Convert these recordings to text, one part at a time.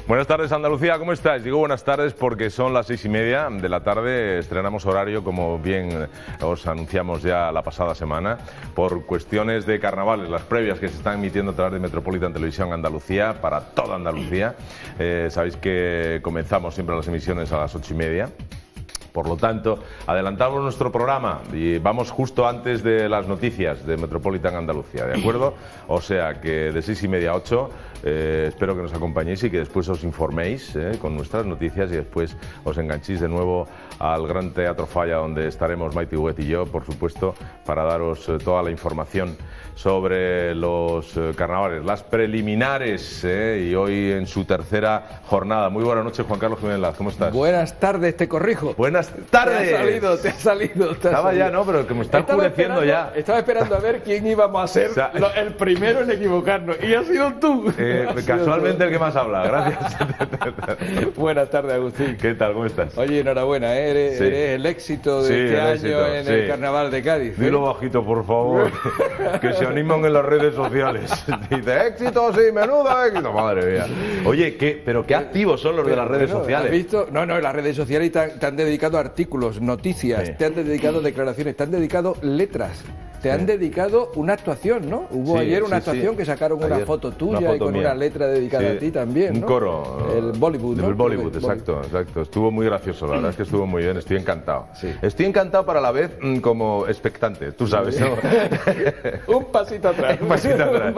Buenas tardes, Andalucía, ¿cómo estáis? Digo buenas tardes porque son las 6:30 de la tarde, estrenamos horario como bien os anunciamos ya la pasada semana, por cuestiones de carnavales, las previas que se están emitiendo a través de Metropolitan Televisión Andalucía, para toda Andalucía. Sabéis que comenzamos siempre las emisiones a las 8:30. Por lo tanto, adelantamos nuestro programa y vamos justo antes de las noticias de Metropolitan Andalucía, ¿de acuerdo? O sea que de 6:30 a 8 espero que nos acompañéis y que después os informéis con nuestras noticias y después os enganchéis de nuevo al Gran Teatro Falla, donde estaremos Maite Huguet y yo, por supuesto, para daros toda la información sobre los carnavales, las preliminares, y hoy en su tercera jornada. Muy buenas noches, Juan Carlos Jiménez Laz, ¿cómo estás? Buenas tardes, te corrijo. Buenas tardes. Te ha salido. Estaba ya, ¿no? Pero que me está oscureciendo ya. Estaba esperando a ver quién íbamos a ser el primero en equivocarnos. Y has sido tú. Casualmente el que más habla, gracias. Buenas tardes, Agustín. ¿Qué tal? ¿Cómo estás? Oye, enhorabuena, eres el éxito de este año en el Carnaval de Cádiz. Dilo bajito, por favor, que se animan en las redes sociales. Dice, éxito, sí, menudo éxito, madre mía. Oye, pero qué activos son los de las redes sociales. ¿Has visto? No, en las redes sociales te han dedicado artículos, noticias, te han dedicado declaraciones, te han dedicado letras. Te han dedicado una actuación, ¿no? Hubo ayer una actuación que sacaron una foto tuya y con una letra dedicada a ti también, ¿no? Un coro. El Bollywood, ¿no? El Bollywood, exacto. Estuvo muy gracioso, la verdad es que estuvo muy bien, estoy encantado. Sí. Estoy encantado, para la vez como expectante, tú sabes, ¿no? Un pasito atrás. Un pasito atrás.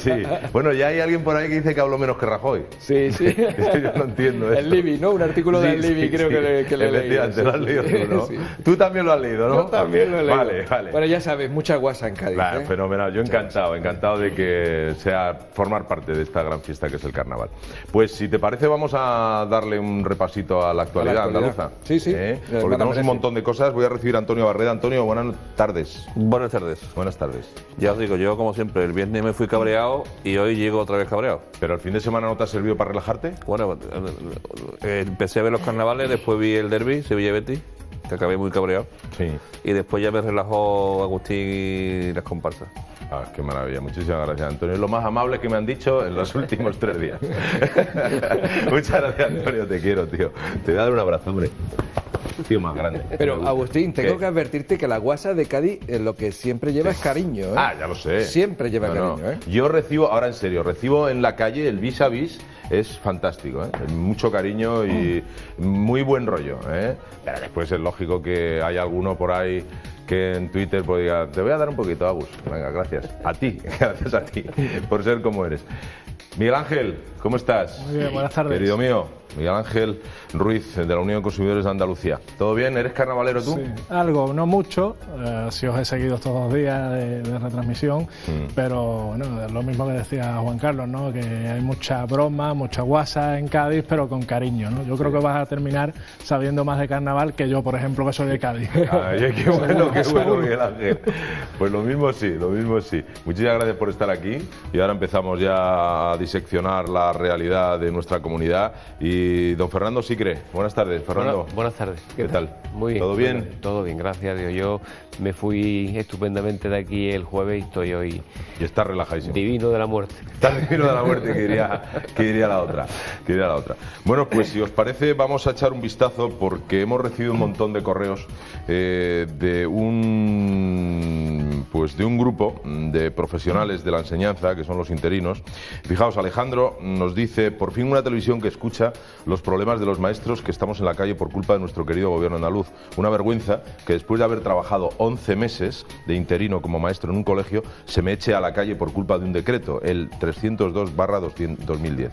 Sí. Bueno, ya hay alguien por ahí que dice que hablo menos que Rajoy. Sí. Yo no entiendo eso. El Libby, ¿no? Un artículo del Libby creo que le he leído. Te lo has leído tú, ¿no? Sí. Tú también lo has leído, ¿no? Yo también lo he leído. Vale. Bueno, ya sabes, mucha guasa en Cádiz. Fenomenal, yo encantado de que sea formar parte de esta gran fiesta que es el carnaval. Pues si te parece vamos a darle un repasito a la actualidad andaluza. Sí. Porque tenemos un montón de cosas. Voy a recibir a Antonio Barreda. Antonio, buenas tardes. Buenas tardes. Buenas tardes. Ya os digo, yo como siempre, el viernes me fui cabreado y hoy llego otra vez cabreado. ¿Pero el fin de semana no te ha servido para relajarte? Bueno, empecé a ver los carnavales, después vi el derbi, Sevilla-Betis, que acabé muy cabreado. Sí. Y después ya me relajó Agustín y las comparsas. Qué maravilla, muchísimas gracias, Antonio. Es lo más amable que me han dicho en los últimos 3 días. Muchas gracias, Antonio, te quiero, tío. Te voy a dar un abrazo, hombre. Tío más grande. Pero Agustín, tengo que advertirte que la guasa de Cádiz lo que siempre lleva es cariño, ¿eh? Ya lo sé. Siempre lleva cariño, ¿eh? Yo recibo, ahora en serio, recibo en la calle el vis a vis, es fantástico, ¿eh? Mucho cariño y muy buen rollo, ¿eh? Pero después es lógico que hay alguno por ahí que en Twitter pues diga, te voy a dar un poquito, Agus. Venga, gracias. Gracias a ti, por ser como eres. Miguel Ángel, ¿cómo estás? Muy bien, buenas tardes. Querido mío, Miguel Ángel Ruiz, de la Unión de Consumidores de Andalucía. ¿Todo bien? ¿Eres carnavalero tú? Sí, algo, no mucho. Sí os he seguido estos 2 días de retransmisión, pero bueno, es lo mismo que decía Juan Carlos, ¿no? Que hay mucha broma, mucha guasa en Cádiz, pero con cariño, ¿no? Yo creo que vas a terminar sabiendo más de carnaval que yo, por ejemplo, que soy de Cádiz. Ay, qué bueno, Miguel Ángel. Pues lo mismo sí. Muchísimas gracias por estar aquí y ahora empezamos ya a diseccionar la realidad de nuestra comunidad. Y don Fernando Sicre, buenas tardes, Fernando. Buenas tardes. ¿Qué tal? Muy bien. ¿Todo bien? Todo bien, gracias a Dios. Yo me fui estupendamente de aquí el jueves y estoy hoy... Y está relajadísimo. Divino de la muerte. Está divino de la muerte, que diría la otra. Bueno, pues si os parece vamos a echar un vistazo porque hemos recibido un montón de correos de un grupo de profesionales de la enseñanza, que son los interinos. Fijaos, Alejandro nos dice, por fin una televisión que escucha los problemas de los maestros que estamos en la calle por culpa de nuestro querido gobierno andaluz. Una vergüenza que después de haber trabajado 11 meses de interino como maestro en un colegio, se me eche a la calle por culpa de un decreto, el 302/2010,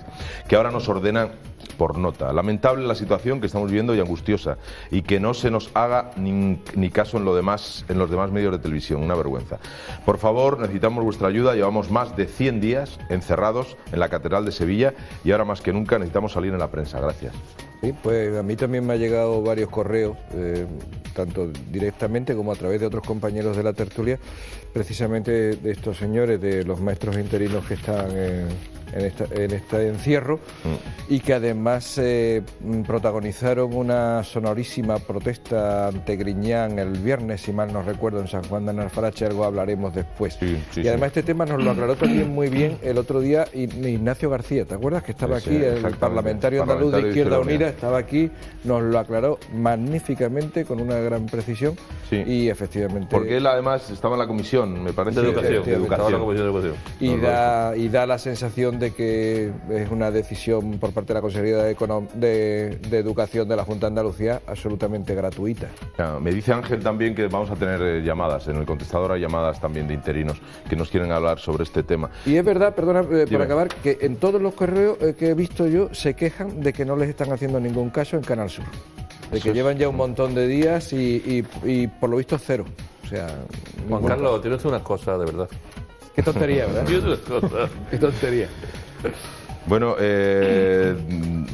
que ahora nos ordena por nota. Lamentable la situación que estamos viviendo y angustiosa, y que no se nos haga ni caso en los demás medios de televisión. Una vergüenza. Por favor, necesitamos vuestra ayuda. Llevamos más de 100 días encerrados en la Catedral de Sevilla y ahora más que nunca necesitamos salir en la prensa. Gracias. Sí, pues a mí también me ha llegado varios correos, tanto directamente como a través de otros compañeros de la tertulia, precisamente de estos señores, de los maestros interinos que están en este encierro y que además protagonizaron una sonorísima protesta ante Griñán el viernes, si mal no recuerdo, en San Juan de Alfarache. Algo hablaremos después. Y además este tema nos lo aclaró también muy bien el otro día Ignacio García, ¿te acuerdas? Que estaba aquí, el parlamentario andaluz de Izquierda Unida, estaba aquí, nos lo aclaró magníficamente, con una gran precisión y efectivamente... Porque él además estaba en la comisión, me parece, de educación. Estaba en la comisión de educación. Y da la sensación de que es una decisión por parte de la Consejería de Educación de la Junta de Andalucía absolutamente gratuita. Me dice Ángel también que vamos a tener llamadas, en el contestador hay llamadas también de interinos que nos quieren hablar sobre este tema. Y es verdad, perdona, por acabar, que en todos los correos que he visto yo se quejan de que no les están haciendo ningún caso en Canal Sur. De que llevan ya un montón de días y por lo visto cero. O sea, Juan Carlos, tienes unas cosas de verdad. Qué tontería, ¿verdad? Qué tontería. Bueno,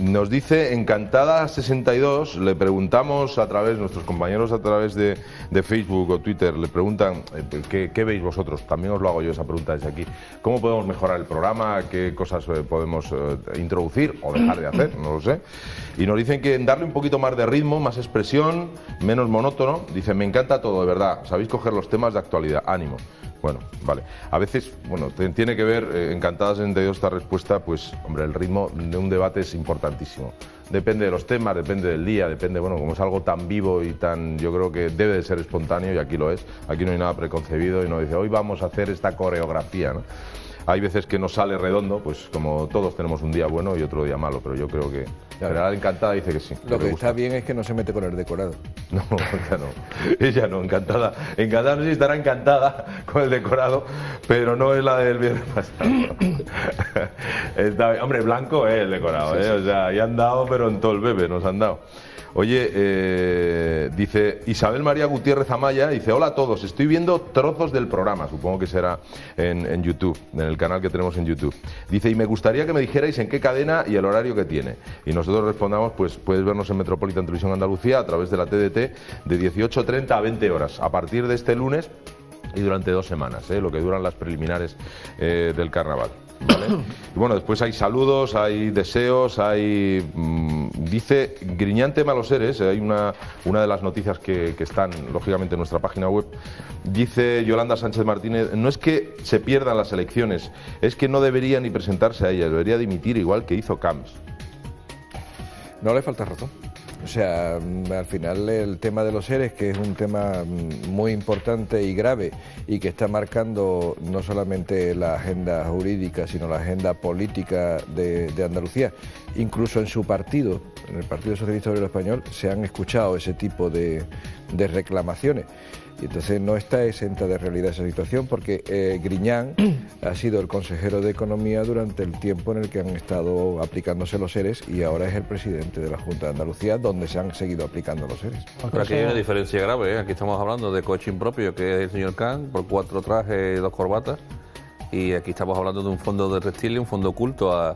nos dice Encantada62, le preguntamos a través, nuestros compañeros a través de Facebook o Twitter, le preguntan ¿qué veis vosotros? También os lo hago yo esa pregunta desde aquí. ¿Cómo podemos mejorar el programa? ¿Qué cosas podemos introducir o dejar de hacer? No lo sé. Y nos dicen que darle un poquito más de ritmo, más expresión, menos monótono. Dicen, me encanta todo, de verdad. Sabéis coger los temas de actualidad. Ánimo. Bueno, vale. A veces, bueno, tiene que ver, Encantada 62, esta respuesta, pues, hombre, el ritmo de un debate es importantísimo. Depende de los temas, depende del día, depende, bueno, como es algo tan vivo y tan, yo creo que debe de ser espontáneo, y aquí lo es. Aquí no hay nada preconcebido y no dice, hoy vamos a hacer esta coreografía, ¿no? Hay veces que no sale redondo, pues como todos tenemos un día bueno y otro día malo, pero yo creo que General Encantada dice que sí. Lo que está bien es que no se mete con el decorado. No, ya no. Ella no, Encantada. Encantada, no sé si estará encantada con el decorado, pero no es la del viernes pasado. Hombre, blanco es el decorado, ¿eh? Sí. O sea, ya han dado, pero en todo el bebé nos han dado. Oye, dice Isabel María Gutiérrez Amaya, dice, hola a todos, estoy viendo trozos del programa, supongo que será en YouTube, en el canal que tenemos en YouTube. Dice, y me gustaría que me dijerais en qué cadena y el horario que tiene. Y nosotros respondamos, pues puedes vernos en Metropolitan Televisión Andalucía a través de la TDT de 18:30 a 20 horas, a partir de este lunes y durante 2 semanas, lo que duran las preliminares del carnaval. ¿Vale? Y bueno, después hay saludos, hay deseos, hay... dice Griñán tema los seres, hay una de las noticias que están lógicamente en nuestra página web. Dice Yolanda Sánchez Martínez, no es que se pierdan las elecciones, es que no debería ni presentarse a ellas, debería dimitir igual que hizo Camps. No le falta razón. O sea, al final el tema de los seres, que es un tema muy importante y grave y que está marcando no solamente la agenda jurídica, sino la agenda política de Andalucía, incluso en su partido, en el Partido Socialista Obrero Español, se han escuchado ese tipo de reclamaciones. Y entonces no está exenta de realidad esa situación, porque Griñán ha sido el consejero de Economía durante el tiempo en el que han estado aplicándose los seres y ahora es el presidente de la Junta de Andalucía, donde se han seguido aplicando los seres. Pero aquí hay una diferencia grave, ¿eh? Aquí estamos hablando de coaching propio, que es el señor Can, por 4 trajes, 2 corbatas, y aquí estamos hablando de un fondo de reptiles, un fondo oculto a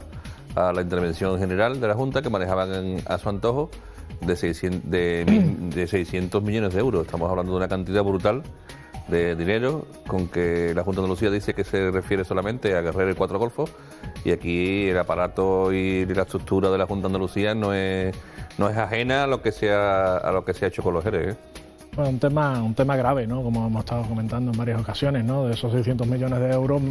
la intervención general de la Junta, que manejaban a su antojo, de 600 millones de euros. Estamos hablando de una cantidad brutal de dinero, con que la Junta de Andalucía dice que se refiere solamente a Guerrero y 4 Golfos, y aquí el aparato y la estructura de la Junta de Andalucía no es ajena a lo que se ha hecho con los seres, ¿eh? Bueno, un tema grave, ¿no? Como hemos estado comentando en varias ocasiones, ¿no? De esos 600 millones de euros,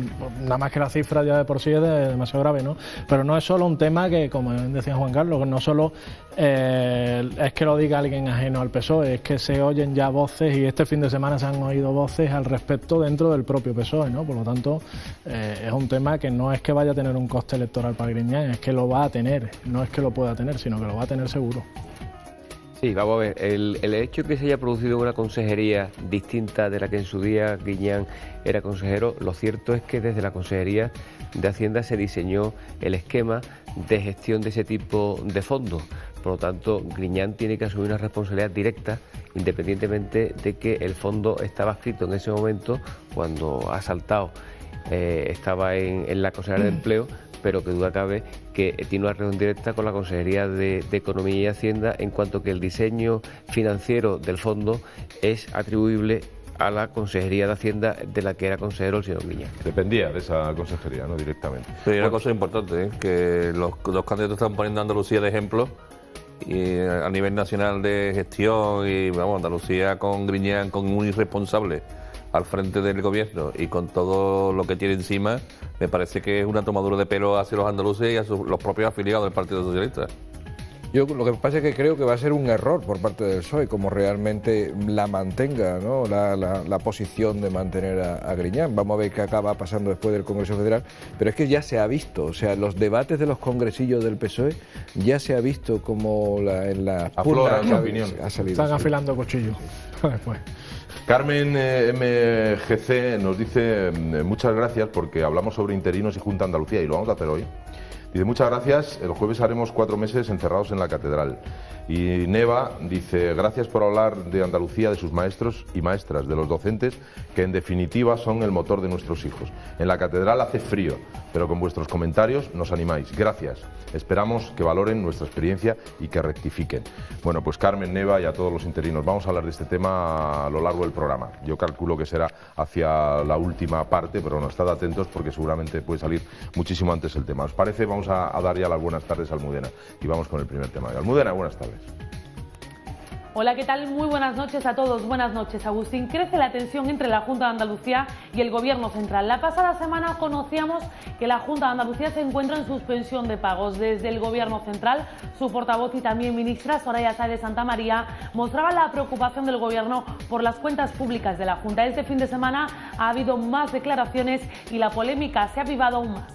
nada más que la cifra ya de por sí es demasiado grave, ¿no? Pero no es solo un tema que, como decía Juan Carlos, no solo es que lo diga alguien ajeno al PSOE, es que se oyen ya voces, y este fin de semana se han oído voces al respecto dentro del propio PSOE, ¿no? Por lo tanto, es un tema que no es que vaya a tener un coste electoral para Griñán, es que lo va a tener, no es que lo pueda tener, sino que lo va a tener seguro. Sí, vamos a ver, el hecho que se haya producido una consejería distinta de la que en su día Griñán era consejero, lo cierto es que desde la Consejería de Hacienda se diseñó el esquema de gestión de ese tipo de fondos. Por lo tanto, Griñán tiene que asumir una responsabilidad directa, independientemente de que el fondo estaba escrito en ese momento, cuando ha saltado, estaba en la Consejería de Empleo, pero que duda cabe que tiene una relación directa con la Consejería de Economía y Hacienda, en cuanto que el diseño financiero del fondo es atribuible a la Consejería de Hacienda de la que era consejero el señor Griñán. Dependía de esa consejería, no directamente. Pero hay una cosa importante, que los candidatos están poniendo a Andalucía de ejemplo, y a nivel nacional de gestión, y vamos, Andalucía con Griñán, con un irresponsable al frente del gobierno y con todo lo que tiene encima, me parece que es una tomadura de pelo hacia los andaluces y a los propios afiliados del Partido Socialista. Yo lo que pasa es que creo que va a ser un error por parte del PSOE, como realmente la mantenga, ¿no? la posición de mantener a Griñán. Vamos a ver qué acaba pasando después del Congreso Federal, pero es que ya se ha visto, o sea, los debates de los congresillos del PSOE ya se ha visto como en la aflora su opinión. Ha salido. Están afilando cuchillos después. Carmen MGC nos dice muchas gracias porque hablamos sobre interinos y Junta de Andalucía y lo vamos a hacer hoy. Dice, muchas gracias, el jueves haremos 4 meses encerrados en la catedral. Y Neva dice, gracias por hablar de Andalucía, de sus maestros y maestras, de los docentes, que en definitiva son el motor de nuestros hijos. En la catedral hace frío, pero con vuestros comentarios nos animáis. Gracias. Esperamos que valoren nuestra experiencia y que rectifiquen. Bueno, pues Carmen, Neva y a todos los interinos, vamos a hablar de este tema a lo largo del programa. Yo calculo que será hacia la última parte, pero no, estad atentos porque seguramente puede salir muchísimo antes el tema. ¿Os parece? Vamos a dar ya las buenas tardes a Almudena y vamos con el primer tema. Almudena, buenas tardes. Hola, ¿qué tal? Muy buenas noches a todos. Buenas noches, Agustín. Crece la tensión entre la Junta de Andalucía y el Gobierno central. La pasada semana conocíamos que la Junta de Andalucía se encuentra en suspensión de pagos. Desde el Gobierno central, su portavoz y también ministra Soraya Sáez de Santamaría mostraba la preocupación del Gobierno por las cuentas públicas de la Junta. Este fin de semana ha habido más declaraciones y la polémica se ha avivado aún más.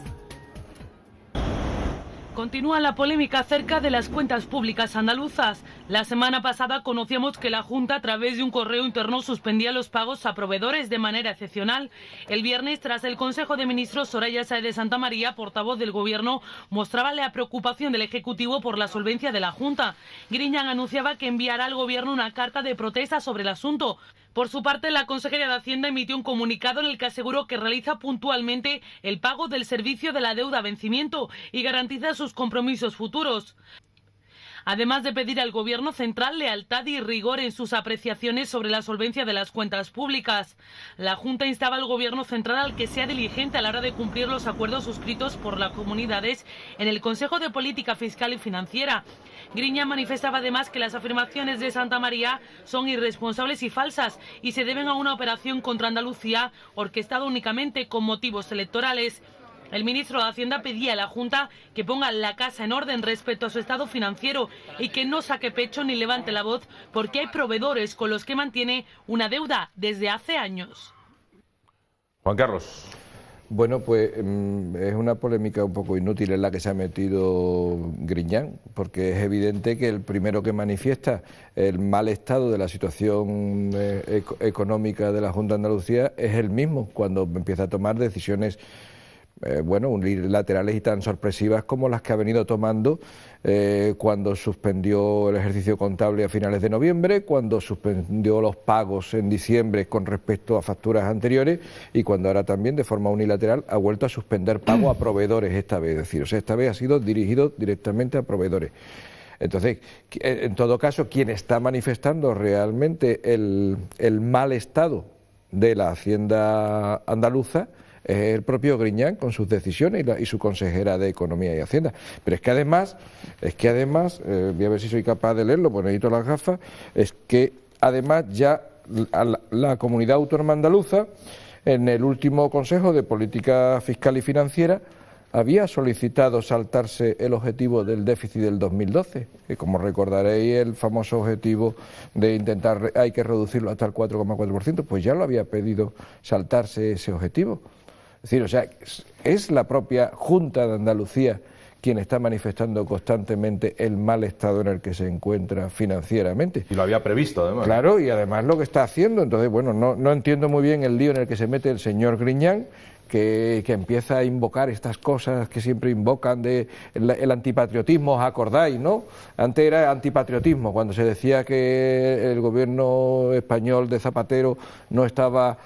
Continúa la polémica acerca de las cuentas públicas andaluzas. La semana pasada conocíamos que la Junta, a través de un correo interno, suspendía los pagos a proveedores de manera excepcional. El viernes, tras el Consejo de Ministros, Soraya Sáez de Santamaría, portavoz del Gobierno, mostraba la preocupación del Ejecutivo por la solvencia de la Junta. Griñán anunciaba que enviará al Gobierno una carta de protesta sobre el asunto. Por su parte, la Consejería de Hacienda emitió un comunicado en el que aseguró que realiza puntualmente el pago del servicio de la deuda a vencimiento y garantiza sus compromisos futuros. Además de pedir al Gobierno central lealtad y rigor en sus apreciaciones sobre la solvencia de las cuentas públicas. La Junta instaba al Gobierno central al que sea diligente a la hora de cumplir los acuerdos suscritos por las comunidades en el Consejo de Política Fiscal y Financiera. Griñán manifestaba además que las afirmaciones de Santamaría son irresponsables y falsas y se deben a una operación contra Andalucía orquestada únicamente con motivos electorales. El ministro de Hacienda pedía a la Junta que ponga la casa en orden respecto a su estado financiero y que no saque pecho ni levante la voz porque hay proveedores con los que mantiene una deuda desde hace años. Juan Carlos. Bueno, pues es una polémica un poco inútil en la que se ha metido Griñán, porque es evidente que el primero que manifiesta el mal estado de la situación económica de la Junta de Andalucía es él mismo, cuando empieza a tomar decisiones unilaterales y tan sorpresivas como las que ha venido tomando cuando suspendió el ejercicio contable a finales de noviembre, cuando suspendió los pagos en diciembre con respecto a facturas anteriores y cuando ahora también de forma unilateral ha vuelto a suspender pago a proveedores esta vez. Es decir, o sea, esta vez ha sido dirigido directamente a proveedores. Entonces, en todo caso, quien está manifestando realmente el mal estado de la Hacienda andaluza es el propio Griñán con sus decisiones y su consejera de Economía y Hacienda. Pero es que además, voy a ver si soy capaz de leerlo, pues necesito las gafas, es que además ya la Comunidad Autónoma Andaluza, en el último Consejo de Política Fiscal y Financiera, había solicitado saltarse el objetivo del déficit del 2012, que como recordaréis el famoso objetivo de intentar, hay que reducirlo hasta el 4,4%, pues ya lo había pedido saltarse ese objetivo. Es decir, o sea, es la propia Junta de Andalucía quien está manifestando constantemente el mal estado en el que se encuentra financieramente. Y lo había previsto, además. Claro, y además lo que está haciendo. Entonces, bueno, no entiendo muy bien el lío en el que se mete el señor Griñán, que empieza a invocar estas cosas que siempre invocan de el antipatriotismo, ¿os acordáis, no? Antes era antipatriotismo, cuando se decía que el gobierno español de Zapatero no estaba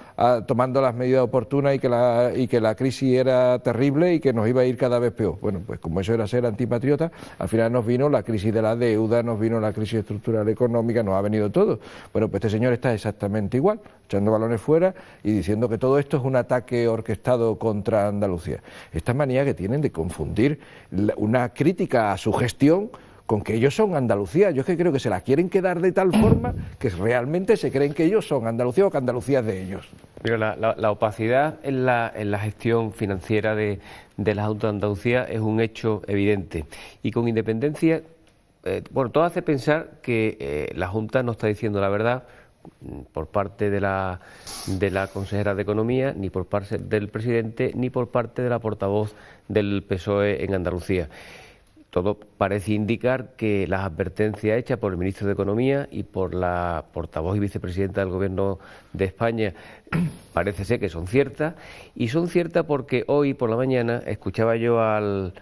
tomando las medidas oportunas y que la crisis era terrible y que nos iba a ir cada vez peor. Bueno, pues como eso era ser antipatriota, al final nos vino la crisis de la deuda, nos vino la crisis estructural económica, nos ha venido todo. Bueno, pues este señor está exactamente igual, echando balones fuera y diciendo que todo esto es un ataque orquestado contra Andalucía. Esta manía que tienen de confundir una crítica a su gestión con que ellos son Andalucía. Yo es que creo que se la quieren quedar de tal forma que realmente se creen que ellos son Andalucía o que Andalucía es de ellos. Pero la opacidad en la gestión financiera de la Junta de Andalucía es un hecho evidente. Y con independencia, todo hace pensar que la Junta no está diciendo la verdad por parte de la consejera de Economía, ni por parte del presidente, ni por parte de la portavoz del PSOE en Andalucía. Todo parece indicar que las advertencias hechas por el ministro de Economía y por la portavoz y vicepresidenta del Gobierno de España parece ser que son ciertas, y son ciertas porque hoy por la mañana escuchaba yo al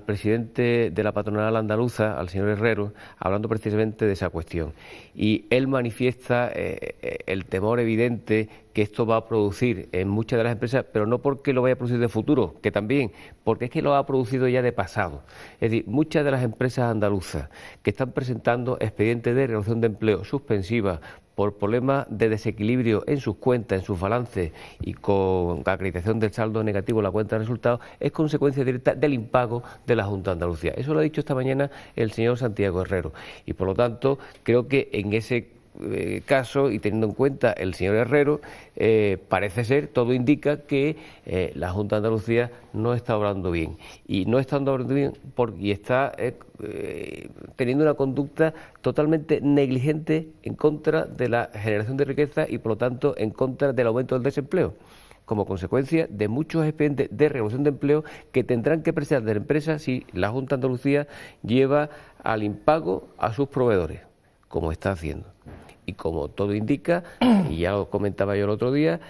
presidente de la patronal andaluza, al señor Herrero, hablando precisamente de esa cuestión. Y él manifiesta el temor evidente que esto va a producir en muchas de las empresas, pero no porque lo vaya a producir de futuro, que también, porque es que lo ha producido ya de pasado. Es decir, muchas de las empresas andaluzas que están presentando expedientes de regulación de empleo suspensivas por problemas de desequilibrio en sus cuentas, en sus balances y con acreditación del saldo negativo en la cuenta de resultados, es consecuencia directa del impago de la Junta de Andalucía. Eso lo ha dicho esta mañana el señor Santiago Herrero. Y por lo tanto, creo que en ese caso, y teniendo en cuenta el señor Herrero, parece ser, todo indica que la Junta de Andalucía no está obrando bien. Y no está obrando bien porque está teniendo una conducta totalmente negligente en contra de la generación de riqueza y, por lo tanto, en contra del aumento del desempleo, como consecuencia de muchos expedientes de regulación de empleo que tendrán que presentar de la empresa si la Junta de Andalucía lleva al impago a sus proveedores, como está haciendo. Y como todo indica, y ya lo comentaba yo el otro día,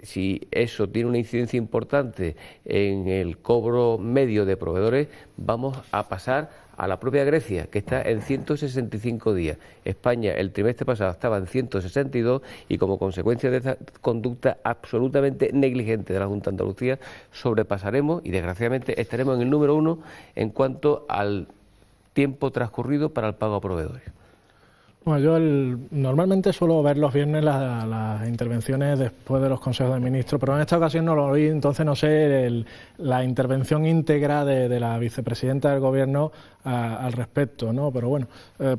si eso tiene una incidencia importante en el cobro medio de proveedores, vamos a pasar a la propia Grecia, que está en 165 días. España el trimestre pasado estaba en 162 y como consecuencia de esa conducta absolutamente negligente de la Junta de Andalucía, sobrepasaremos y desgraciadamente estaremos en el número 1 en cuanto al tiempo transcurrido para el pago a proveedores. Bueno, yo normalmente suelo ver los viernes las intervenciones después de los consejos de ministros, pero en esta ocasión no lo oí, entonces no sé la intervención íntegra de la vicepresidenta del Gobierno al respecto, ¿no? Pero bueno,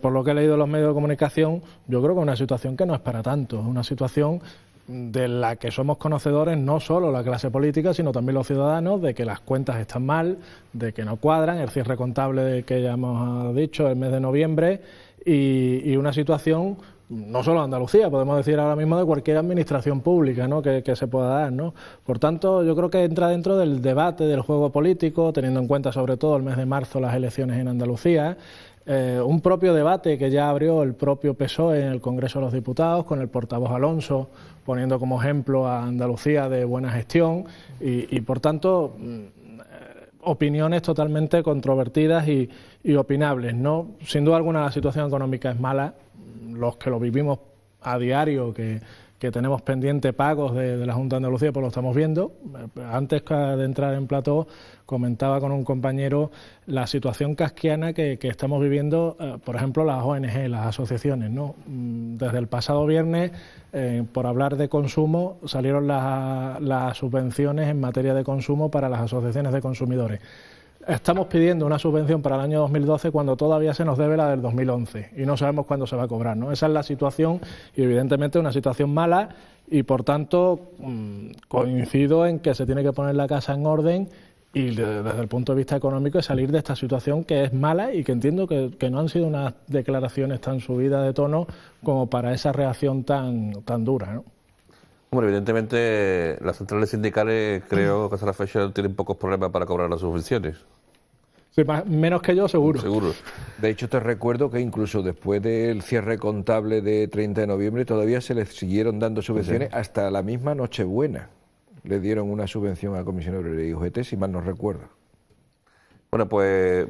por lo que he leído en los medios de comunicación, yo creo que es una situación que no es para tanto, es una situación de la que somos conocedores no solo la clase política, sino también los ciudadanos, de que las cuentas están mal, de que no cuadran, el cierre contable que ya hemos dicho, el mes de noviembre, y una situación no solo de Andalucía, podemos decir ahora mismo de cualquier administración pública, ¿no? que se pueda dar, ¿no? Por tanto, yo creo que entra dentro del debate del juego político, teniendo en cuenta sobre todo el mes de marzo las elecciones en Andalucía, un propio debate que ya abrió el propio PSOE en el Congreso de los Diputados, con el portavoz Alonso poniendo como ejemplo a Andalucía de buena gestión y por tanto opiniones totalmente controvertidas y opinables, ¿no? Sin duda alguna la situación económica es mala, los que lo vivimos a diario, que tenemos pendiente pagos de la Junta de Andalucía, pues lo estamos viendo. Antes de entrar en plató comentaba con un compañero la situación kafkiana que estamos viviendo, por ejemplo, las ONG, las asociaciones, ¿no? Desde el pasado viernes, por hablar de consumo, salieron las subvenciones en materia de consumo para las asociaciones de consumidores. Estamos pidiendo una subvención para el año 2012 cuando todavía se nos debe la del 2011 y no sabemos cuándo se va a cobrar, ¿no? Esa es la situación y evidentemente una situación mala y por tanto coincido en que se tiene que poner la casa en orden y desde el punto de vista económico es salir de esta situación que es mala y que entiendo que no han sido unas declaraciones tan subidas de tono como para esa reacción tan dura, ¿no? Bueno, evidentemente las centrales sindicales creo que hasta la fecha tienen pocos problemas para cobrar las subvenciones. Sí, menos que yo, seguro. Seguro. De hecho, te recuerdo que incluso después del cierre contable de 30 de noviembre todavía se les siguieron dando subvenciones hasta la misma Nochebuena. le dieron una subvención a Comisión Obrera y UGT, si mal no recuerdo. Bueno, pues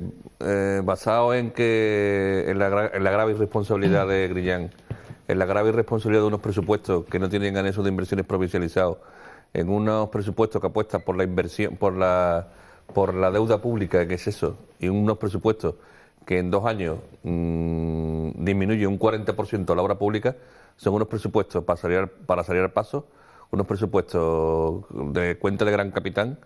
basado en la grave irresponsabilidad de Griñán, en la grave irresponsabilidad de unos presupuestos que no tienen anexos de inversiones provincializados, en unos presupuestos que apuestan por la inversión, por la deuda pública, que es eso, y unos presupuestos que en 2 años disminuye un 40% la obra pública, son unos presupuestos para salir al paso, unos presupuestos de cuenta de gran capitán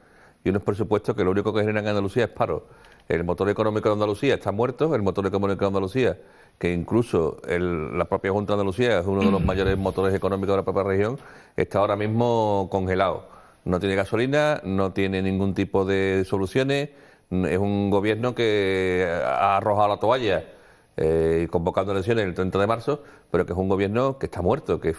y unos presupuestos que lo único que generan en Andalucía es paro. El motor económico de Andalucía está muerto, el motor económico de Andalucía, que incluso la propia Junta de Andalucía es uno de los mayores motores económicos de la propia región, está ahora mismo congelado. No tiene gasolina, no tiene ningún tipo de soluciones, es un gobierno que ha arrojado la toalla convocando elecciones el 30 de marzo, pero que es un gobierno que está muerto, que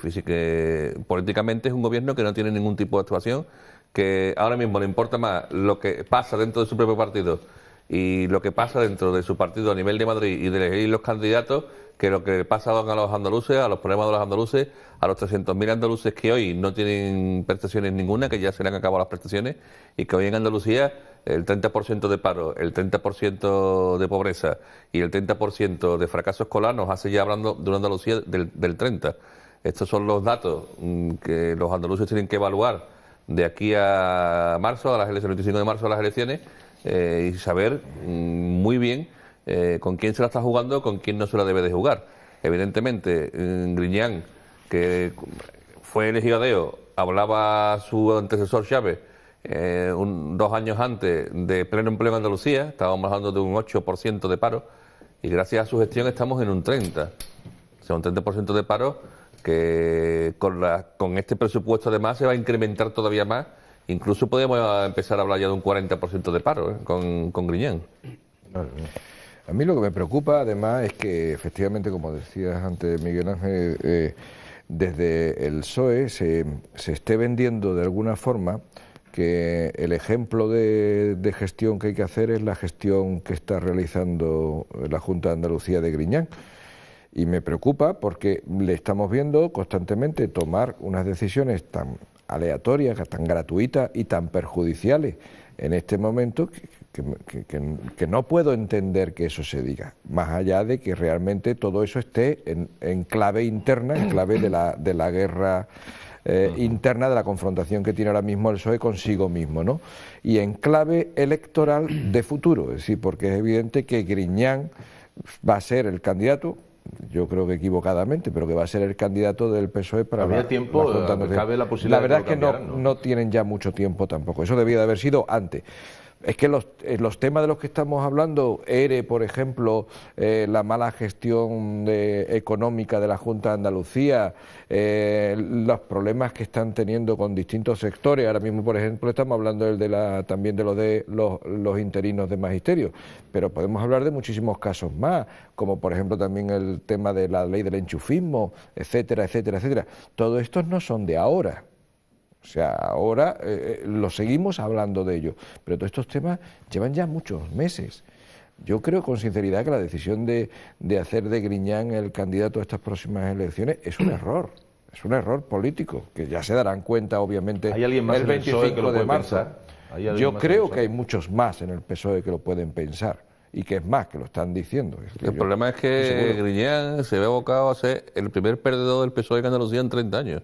políticamente es un gobierno que no tiene ningún tipo de actuación, que ahora mismo le importa más lo que pasa dentro de su propio partido y lo que pasa dentro de su partido a nivel de Madrid y de elegir los candidatos, que lo que pasa a los andaluces, a los problemas de los andaluces, a los 300.000 andaluces que hoy no tienen prestaciones ninguna, que ya se le han acabado las prestaciones, y que hoy en Andalucía el 30% de paro, el 30% de pobreza y el 30% de fracaso escolar nos hace ya hablando de una Andalucía del 30%. Estos son los datos que los andaluces tienen que evaluar de aquí a marzo, a las elecciones, el 25 de marzo a las elecciones, y saber muy bien con quién se la está jugando, con quién no se la debe de jugar. Evidentemente, Griñán, que fue elegido a Deo, hablaba a su antecesor Chávez 2 años antes de pleno empleo en Andalucía, estábamos hablando de un 8% de paro, y gracias a su gestión estamos en un 30%. O sea, un 30% de paro que con este presupuesto además se va a incrementar todavía más. Incluso podemos empezar a hablar ya de un 40% de paro con Griñán. A mí lo que me preocupa además es que efectivamente, como decías antes Miguel Ángel, desde el PSOE se esté vendiendo de alguna forma que el ejemplo de gestión que hay que hacer es la gestión que está realizando la Junta de Andalucía de Griñán. Y me preocupa porque le estamos viendo constantemente tomar unas decisiones tan aleatorias, tan gratuitas y tan perjudiciales en este momento que no puedo entender que eso se diga, más allá de que realmente todo eso esté en clave interna, en clave de la guerra interna, de la confrontación que tiene ahora mismo el PSOE consigo mismo, ¿no? Y en clave electoral de futuro, es decir, porque es evidente que Griñán va a ser el candidato, yo creo que equivocadamente, pero que va a ser el candidato del PSOE para ¿Habría tiempo? ¿Cabe la posibilidad La verdad de es que no tienen ya mucho tiempo tampoco, eso debía de haber sido antes. Es que los temas de los que estamos hablando, ERE, por ejemplo, la mala gestión económica de la Junta de Andalucía, los problemas que están teniendo con distintos sectores, ahora mismo, por ejemplo, estamos hablando también de los interinos de magisterio, pero podemos hablar de muchísimos casos más, como por ejemplo también el tema de la ley del enchufismo, etcétera, etcétera, etcétera. Todos estos no son de ahora. O sea, ahora lo seguimos hablando de ello, pero todos estos temas llevan ya muchos meses. Yo creo con sinceridad que la decisión de hacer de Griñán el candidato a estas próximas elecciones es un error político, que ya se darán cuenta obviamente ¿Hay alguien más el en el PSOE 25 que lo de puede marzo. pensar? Yo creo que hay muchos más en el PSOE que lo pueden pensar. Y que es más, que lo están diciendo. El problema es que Griñán se ve abocado a ser el primer perdedor del PSOE en Andalucía en 30 años.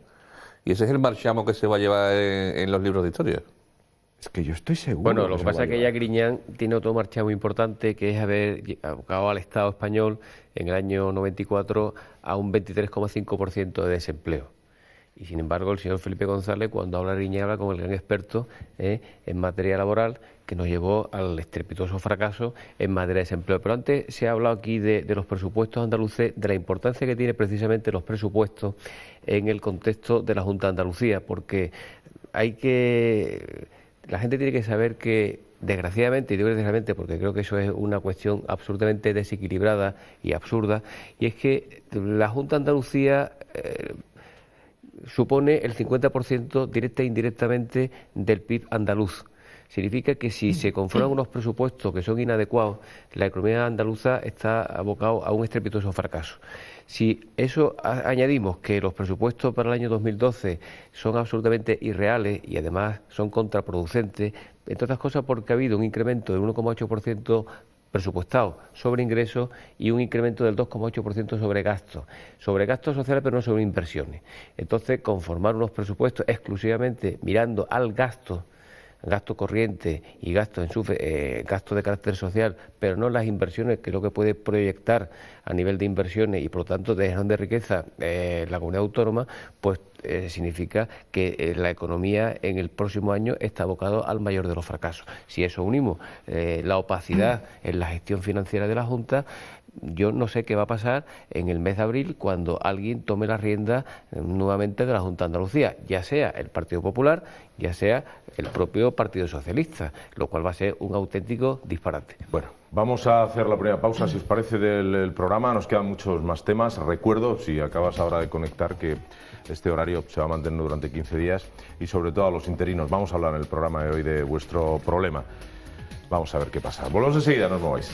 Y ese es el marchamo que se va a llevar en los libros de historia. Es que yo estoy seguro. Bueno, lo que pasa es que ya Griñán tiene otro marchamo importante, que es haber abocado al Estado español en el año 94 a un 23,5% de desempleo. Y sin embargo, el señor Felipe González, cuando habla de Griñán, habla como el gran experto en materia laboral, que nos llevó al estrepitoso fracaso en materia de desempleo. Pero antes se ha hablado aquí de los presupuestos andaluces, de la importancia que tiene precisamente los presupuestos en el contexto de la Junta de Andalucía, porque la gente tiene que saber que, desgraciadamente, y digo desgraciadamente porque creo que eso es una cuestión absolutamente desequilibrada y absurda, y es que la Junta de Andalucía supone el 50% directa e indirectamente del PIB andaluz. Significa que si se conforman unos presupuestos que son inadecuados, la economía andaluza está abocada a un estrepitoso fracaso. Si eso añadimos que los presupuestos para el año 2012 son absolutamente irreales y además son contraproducentes, entre otras cosas porque ha habido un incremento del 1,8% presupuestado sobre ingresos y un incremento del 2,8% sobre gastos sociales, pero no sobre inversiones. Entonces, conformar unos presupuestos exclusivamente mirando al gasto corriente y gasto de carácter social, pero no las inversiones, que es lo que puede proyectar a nivel de inversiones y por lo tanto de generación de riqueza la comunidad autónoma, pues significa que la economía en el próximo año está abocado al mayor de los fracasos. Si eso unimos la opacidad en la gestión financiera de la Junta, yo no sé qué va a pasar en el mes de abril cuando alguien tome la rienda nuevamente de la Junta de Andalucía, ya sea el Partido Popular, ya sea el propio Partido Socialista, lo cual va a ser un auténtico disparate. Bueno, vamos a hacer la primera pausa, si os parece, del programa. Nos quedan muchos más temas. Recuerdo, si acabas ahora de conectar, que este horario se va a mantener durante 15 días y sobre todo a los interinos. Vamos a hablar en el programa de hoy de vuestro problema. Vamos a ver qué pasa. Volvemos enseguida, no os mováis.